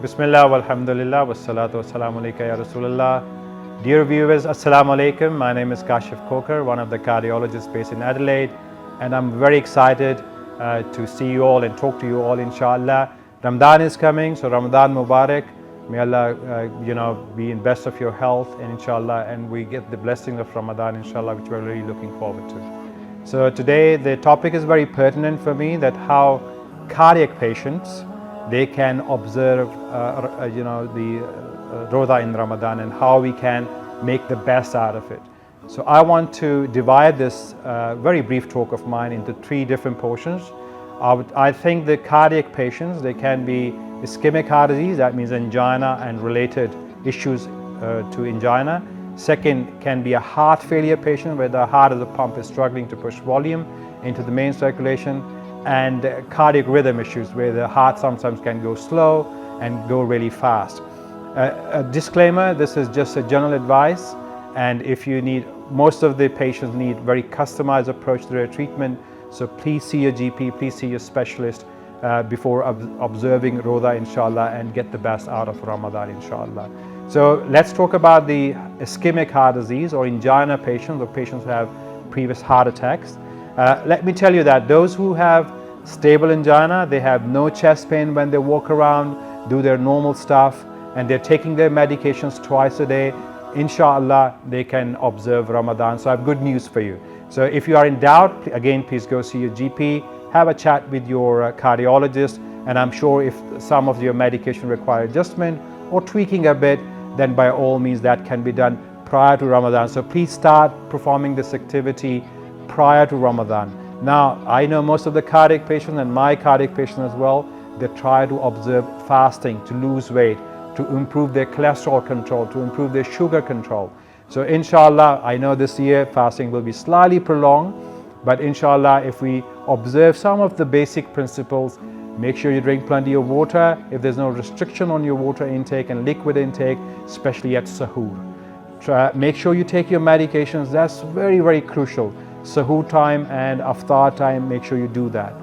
Bismillah, walhamdulillah, wassalatu wassalamu alayka ya Rasulullah. Dear viewers, Assalamu alaikum. My name is Kashif Khokhar, one of the cardiologists based in Adelaide, and I'm very excited to see you all and talk to you all, inshallah. Ramadan is coming, so Ramadan Mubarak. May Allah, be in best of your health, and inshallah, and we get the blessing of Ramadan, inshallah, which we're really looking forward to. So today the topic is very pertinent for me, that how cardiac patients, they can observe the Roda in Ramadan and how we can make the best out of it. So I want to divide this very brief talk of mine into three different portions. I think the cardiac patients, they can be ischemic heart disease, that means angina and related issues to angina. Second can be a heart failure patient where the heart of the pump is struggling to push volume into the main circulation, and cardiac rhythm issues where the heart sometimes can go slow and go really fast. A disclaimer, this is just a general advice, and if you need, most of the patients need very customized approach to their treatment, so please see your GP, please see your specialist before observing Roda, inshallah, and get the best out of Ramadan, inshallah. So let's talk about the ischemic heart disease or angina patients, or patients who have previous heart attacks. Let me tell you that those who have stable angina, they have no chest pain when they walk around, do their normal stuff, and they're taking their medications twice a day, inshallah, they can observe Ramadan. So I have good news for you. So if you are in doubt, again, please go see your GP, have a chat with your cardiologist, and I'm sure if some of your medication require adjustment or tweaking a bit, then by all means that can be done prior to Ramadan. So please start performing this activity prior to Ramadan. Now, I know most of the cardiac patients, and my cardiac patients as well, they try to observe fasting to lose weight, to improve their cholesterol control, to improve their sugar control. So inshallah, I know this year fasting will be slightly prolonged, but inshallah, if we observe some of the basic principles, make sure you drink plenty of water. If there's no restriction on your water intake and liquid intake, especially at sahur. Make sure you take your medications. That's very, very crucial. Sahur time and aftar time, make sure you do that.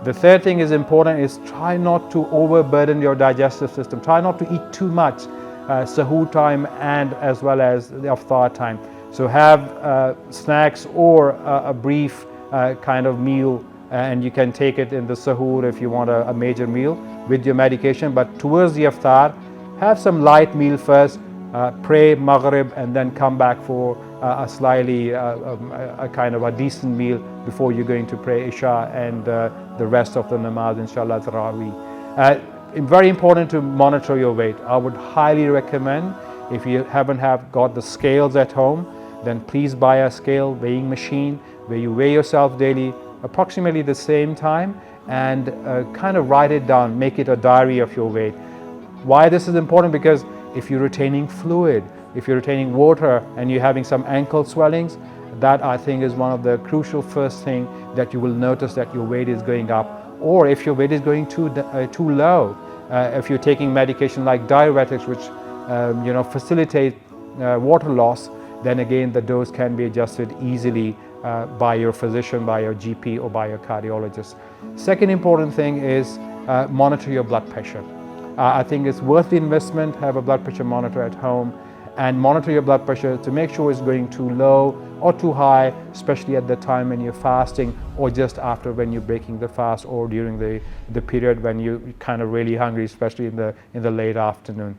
The third thing is important is try not to overburden your digestive system. Try not to eat too much sahur time and as well as the aftar time. So have snacks or a brief kind of meal, and you can take it in the sahur if you want a major meal with your medication. But towards the iftar, have some light meal first, pray Maghrib, and then come back for a slightly a kind of a decent meal before you're going to pray Isha and the rest of the namaz, inshallah, Tarawih. Very important to monitor your weight. I would highly recommend, if you haven't got the scales at home, then please buy a scale weighing machine where you weigh yourself daily approximately the same time, and kind of write it down, make it a diary of your weight. Why this is important? Because if you're retaining fluid, if you're retaining water and you're having some ankle swellings, that I think is one of the crucial first thing that you will notice that your weight is going up. Or if your weight is going too low, if you're taking medication like diuretics, which facilitate water loss, then again the dose can be adjusted easily by your physician, by your GP, or by your cardiologist. Second important thing is monitor your blood pressure. I think it's worth the investment. Have a blood pressure monitor at home and monitor your blood pressure to make sure it's going too low or too high, especially at the time when you're fasting, or just after when you're breaking the fast, or during the period when you're kind of really hungry, especially in the late afternoon.